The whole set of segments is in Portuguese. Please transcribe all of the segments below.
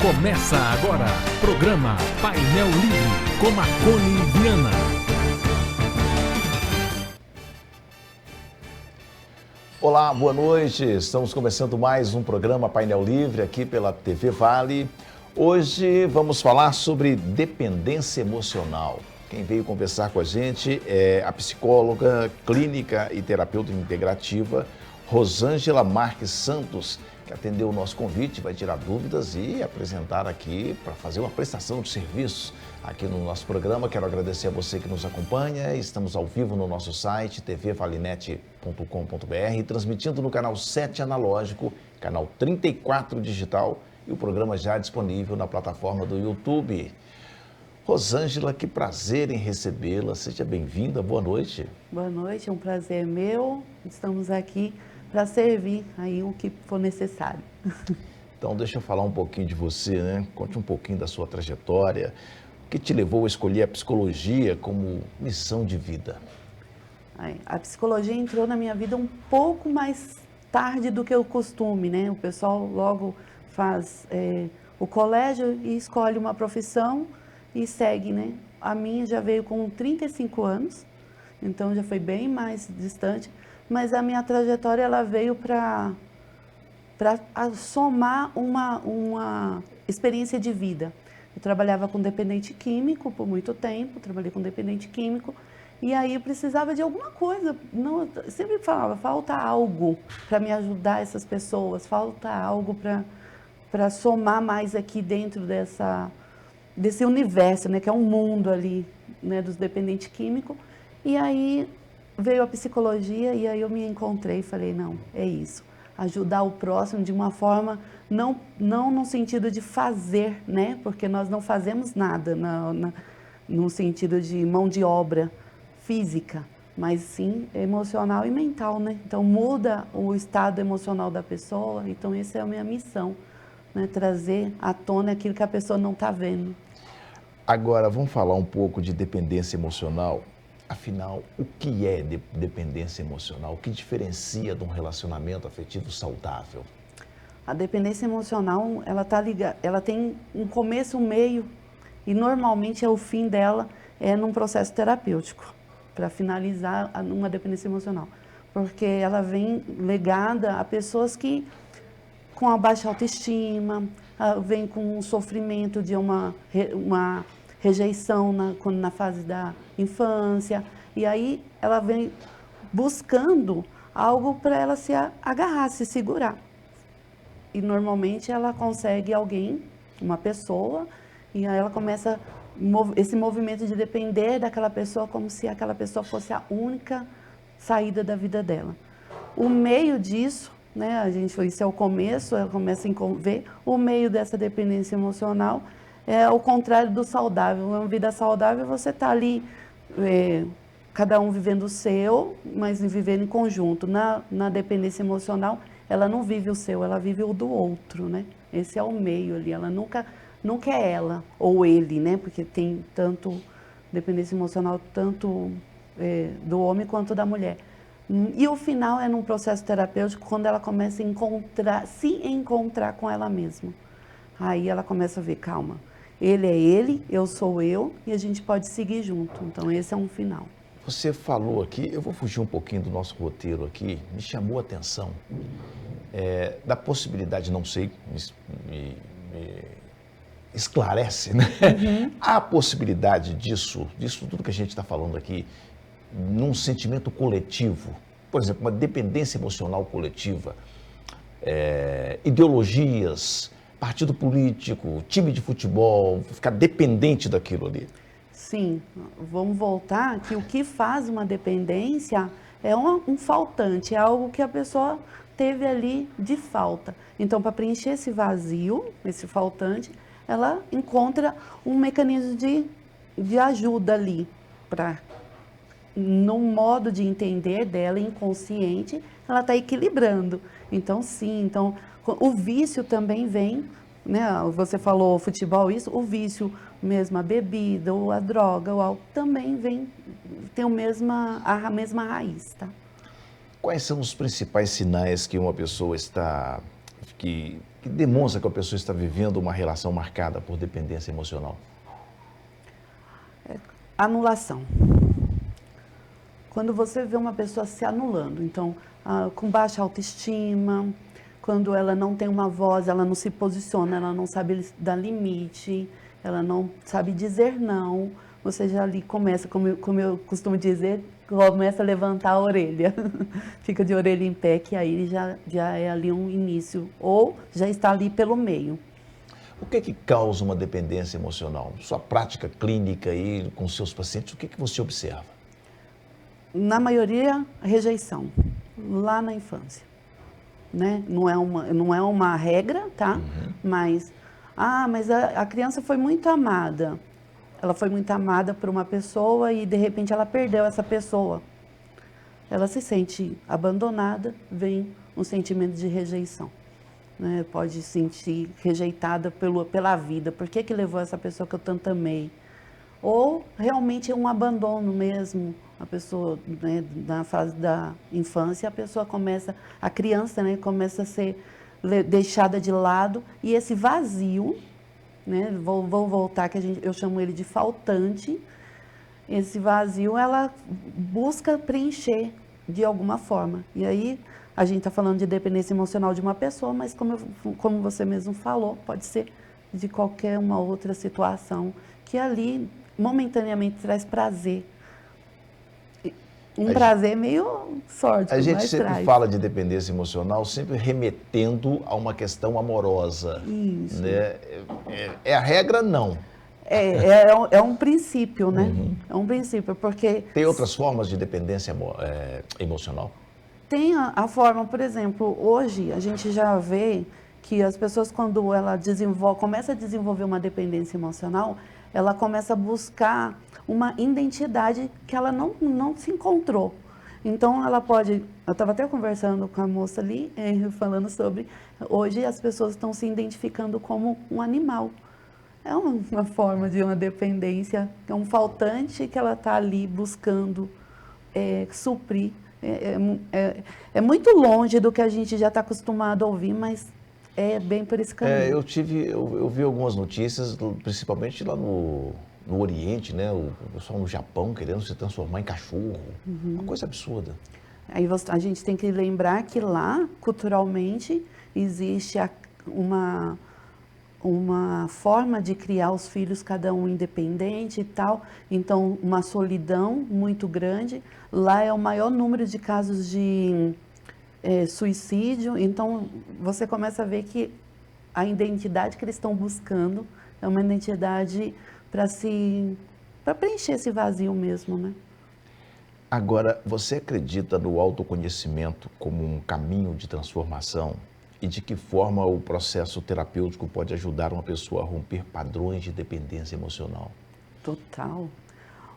Começa agora, programa Painel Livre, com Marconi Viana. Olá, boa noite. Estamos começando mais um programa Painel Livre aqui pela TV Vale. Hoje vamos falar sobre dependência emocional. Quem veio conversar com a gente é a psicóloga clínica e terapeuta integrativa Rosângela Marques Santos, que atendeu o nosso convite, vai tirar dúvidas e apresentar aqui para fazer uma prestação de serviços aqui no nosso programa. Quero agradecer a você que nos acompanha. Estamos ao vivo no nosso site tvvalinet.com.br, transmitindo no canal 7 analógico, canal 34 digital e o programa já disponível na plataforma do YouTube. Rosângela, que prazer em recebê-la. Seja bem-vinda, boa noite. Boa noite, é um prazer meu. Estamos aqui para servir aí o que for necessário. Então, deixa eu falar um pouquinho de você, né? Conte um pouquinho da sua trajetória. O que te levou a escolher a psicologia como missão de vida? A psicologia entrou na minha vida um pouco mais tarde do que o costume, né? O pessoal logo faz o colégio e escolhe uma profissão e segue, né? A minha já veio com 35 anos, então já foi bem mais distante. Mas a minha trajetória ela veio para somar uma experiência de vida. Eu trabalhava com dependente químico por muito tempo, trabalhei com dependente químico, e aí eu precisava de alguma coisa. Não, eu sempre falava, falta algo para me ajudar essas pessoas, falta algo para somar mais aqui dentro desse universo, né, que é um mundo ali, né, dos dependentes químicos. E aí veio a psicologia e aí eu me encontrei e falei, não, é isso. Ajudar o próximo de uma forma, não no sentido de fazer, né? Porque nós não fazemos nada no sentido de mão de obra física, mas sim emocional e mental, né? Então muda o estado emocional da pessoa, então essa é a minha missão, né? Trazer à tona aquilo que a pessoa não está vendo. Agora, vamos falar um pouco de dependência emocional. Afinal, o que é dependência emocional? O que diferencia de um relacionamento afetivo saudável? A dependência emocional, ela tem um começo, um meio, e normalmente o fim dela é num processo terapêutico, para finalizar uma dependência emocional. Porque ela vem ligada a pessoas que, com a baixa autoestima, vem com um sofrimento de uma rejeição na fase da infância, e aí ela vem buscando algo para ela se agarrar, se segurar. E normalmente ela consegue alguém, uma pessoa, e aí ela começa esse movimento de depender daquela pessoa como se aquela pessoa fosse a única saída da vida dela. O meio disso, né, isso é o começo, ela começa a ver o meio dessa dependência emocional. É o contrário do saudável. Uma vida saudável, você está ali, cada um vivendo o seu, mas vivendo em conjunto. Na dependência emocional, ela não vive o seu, ela vive o do outro, né? Esse é o meio ali, ela nunca é ela ou ele, né? Porque tem tanto dependência emocional, tanto do homem quanto da mulher. E o final é num processo terapêutico, quando ela começa a se encontrar com ela mesma. Aí ela começa a ver, calma, ele é ele, eu sou eu, e a gente pode seguir junto. Então, esse é um final. Você falou aqui, eu vou fugir um pouquinho do nosso roteiro aqui, me chamou a atenção da possibilidade, não sei, me esclarece, né? Uhum. Há a possibilidade disso tudo que a gente está falando aqui, num sentimento coletivo, por exemplo, uma dependência emocional coletiva, ideologias, partido político, time de futebol, ficar dependente daquilo ali. Sim, vamos voltar que o que faz uma dependência é um faltante, é algo que a pessoa teve ali de falta. Então, para preencher esse vazio, esse faltante, ela encontra um mecanismo de ajuda ali, no modo de entender dela, inconsciente, ela está equilibrando. Então, sim, o vício também vem, né? Você falou futebol, isso, o vício mesmo, a bebida, ou a droga, o álcool, também tem a mesma raiz, tá? Quais são os principais sinais que uma pessoa que que demonstra que a pessoa está vivendo uma relação marcada por dependência emocional? Anulação. Quando você vê uma pessoa se anulando, então, com baixa autoestima, quando ela não tem uma voz, ela não se posiciona, ela não sabe dar limite, ela não sabe dizer não, você já ali começa, como eu costumo dizer, começa a levantar a orelha. Fica de orelha em pé, que aí já é ali um início, ou já está ali pelo meio. O que é que causa uma dependência emocional? Sua prática clínica aí com seus pacientes, o que é que você observa? Na maioria, a rejeição, lá na infância. Né? Não é uma regra, tá? Mas a criança foi muito amada. Ela foi muito amada por uma pessoa e, de repente, ela perdeu essa pessoa. Ela se sente abandonada, vem um sentimento de rejeição. Né? Pode se sentir rejeitada pela vida. Por que levou essa pessoa que eu tanto amei? Ou realmente é um abandono mesmo. A pessoa, né, na fase da infância, a criança, né, começa a ser deixada de lado. E esse vazio, né, vou voltar, que eu chamo ele de faltante. Esse vazio, ela busca preencher de alguma forma. E aí, a gente está falando de dependência emocional de uma pessoa, mas como você mesmo falou, pode ser de qualquer uma outra situação que ali, momentaneamente, traz prazer. Prazer meio sórdido, a gente mas sempre traz. fala de dependência emocional, sempre remetendo a uma questão amorosa. Isso. Né? É a regra, não. É um princípio, né? É um princípio, porque... Tem outras formas de dependência emocional? Tem a forma, por exemplo, hoje a gente já vê que as pessoas, quando ela começa a desenvolver uma dependência emocional, ela começa a buscar uma identidade que ela não se encontrou. Então, ela pode... Eu estava até conversando com a moça ali, falando sobre... Hoje, as pessoas estão se identificando como um animal. É uma forma de uma dependência, é um faltante que ela está ali buscando suprir. É muito longe do que a gente já está acostumado a ouvir, mas é bem por esse caminho. Eu vi algumas notícias, principalmente lá no Oriente, né? O pessoal no Japão querendo se transformar em cachorro. Uma coisa absurda. Aí a gente tem que lembrar que lá, culturalmente, existe uma forma de criar os filhos, cada um independente e tal. Então, uma solidão muito grande. Lá é o maior número de casos de suicídio. Então, você começa a ver que a identidade que eles estão buscando é uma identidade para preencher esse vazio mesmo, né? Agora, você acredita no autoconhecimento como um caminho de transformação? E de que forma o processo terapêutico pode ajudar uma pessoa a romper padrões de dependência emocional? Total.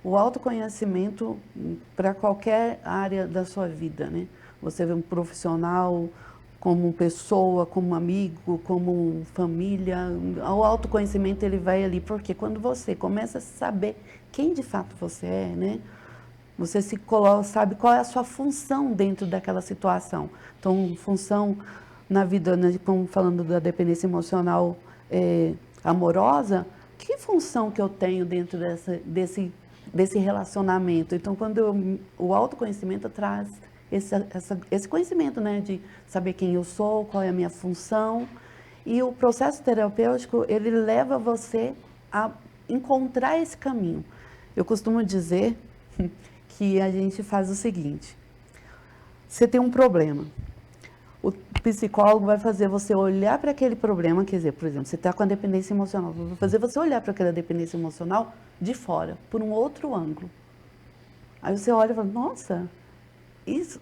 O autoconhecimento para qualquer área da sua vida, né? Você vê um profissional, como pessoa, como amigo, como família. O autoconhecimento, ele vai ali, porque quando você começa a saber quem de fato você é, né? Você sabe qual é a sua função dentro daquela situação. Então, função na vida, né, como falando da dependência emocional amorosa, que função que eu tenho dentro desse relacionamento? Então, o autoconhecimento traz esse conhecimento, né, de saber quem eu sou, qual é a minha função. E o processo terapêutico, ele leva você a encontrar esse caminho. Eu costumo dizer que a gente faz o seguinte: você tem um problema. O psicólogo vai fazer você olhar para aquele problema, quer dizer, por exemplo, você está com a dependência emocional, vai fazer você olhar para aquela dependência emocional de fora, por um outro ângulo. Aí você olha e fala, nossa,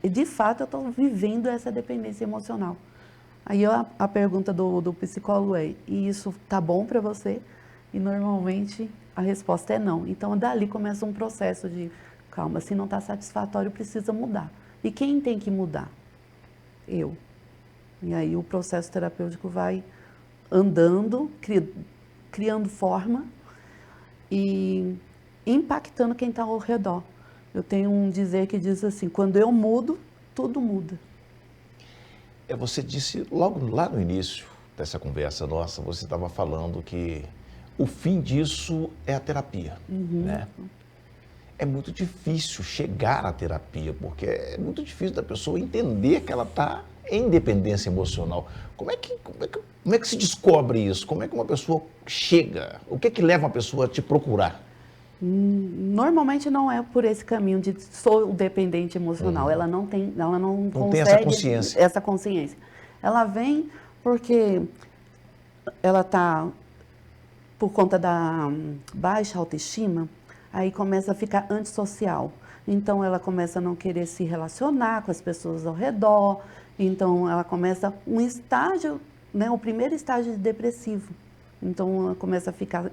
de fato eu estou vivendo essa dependência emocional. Aí a pergunta do psicólogo é, e isso tá bom para você? E normalmente a resposta é não. Então dali começa um processo de, calma, se não está satisfatório, precisa mudar. E quem tem que mudar? Eu. E aí o processo terapêutico vai andando, criando forma e impactando quem está ao redor. Eu tenho um dizer que diz assim, quando eu mudo, tudo muda. Você disse logo lá no início dessa conversa nossa, você estava falando que o fim disso é a terapia, né? É muito difícil chegar à terapia, porque é muito difícil da pessoa entender que ela está em dependência emocional. Como é que se descobre isso? Como é que uma pessoa chega? O que é que leva uma pessoa a te procurar? Normalmente não é por esse caminho de sou dependente emocional. Ela não consegue tem essa consciência. essa consciência. Ela vem porque ela está, por conta da baixa autoestima, aí começa a ficar antissocial. Então ela começa a não querer se relacionar com as pessoas ao redor. Então ela começa um estágio, né, o primeiro estágio de depressivo. Então ela começa a ficar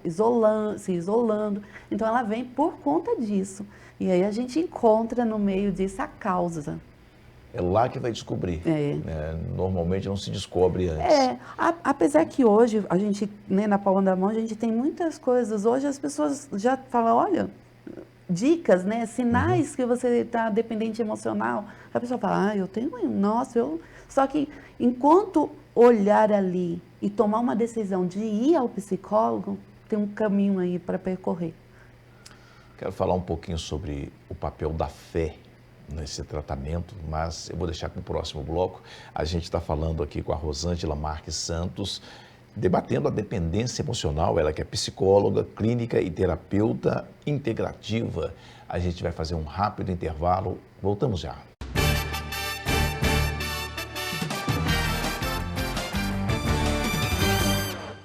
se isolando. Então ela vem por conta disso. E aí a gente encontra no meio disso a causa. É lá que vai descobrir. Normalmente não se descobre antes. Apesar que hoje a gente, né, na palma da mão, a gente tem muitas coisas. Hoje as pessoas já falam, olha, dicas, né, sinais que você está dependente emocional. A pessoa fala, eu tenho, nossa, eu... Só que enquanto olhar ali e tomar uma decisão de ir ao psicólogo, tem um caminho aí para percorrer. Quero falar um pouquinho sobre o papel da fé nesse tratamento, mas eu vou deixar para o próximo bloco. A gente está falando aqui com a Rosângela Marques Santos, debatendo a dependência emocional, ela que é psicóloga, clínica e terapeuta integrativa. A gente vai fazer um rápido intervalo, voltamos já.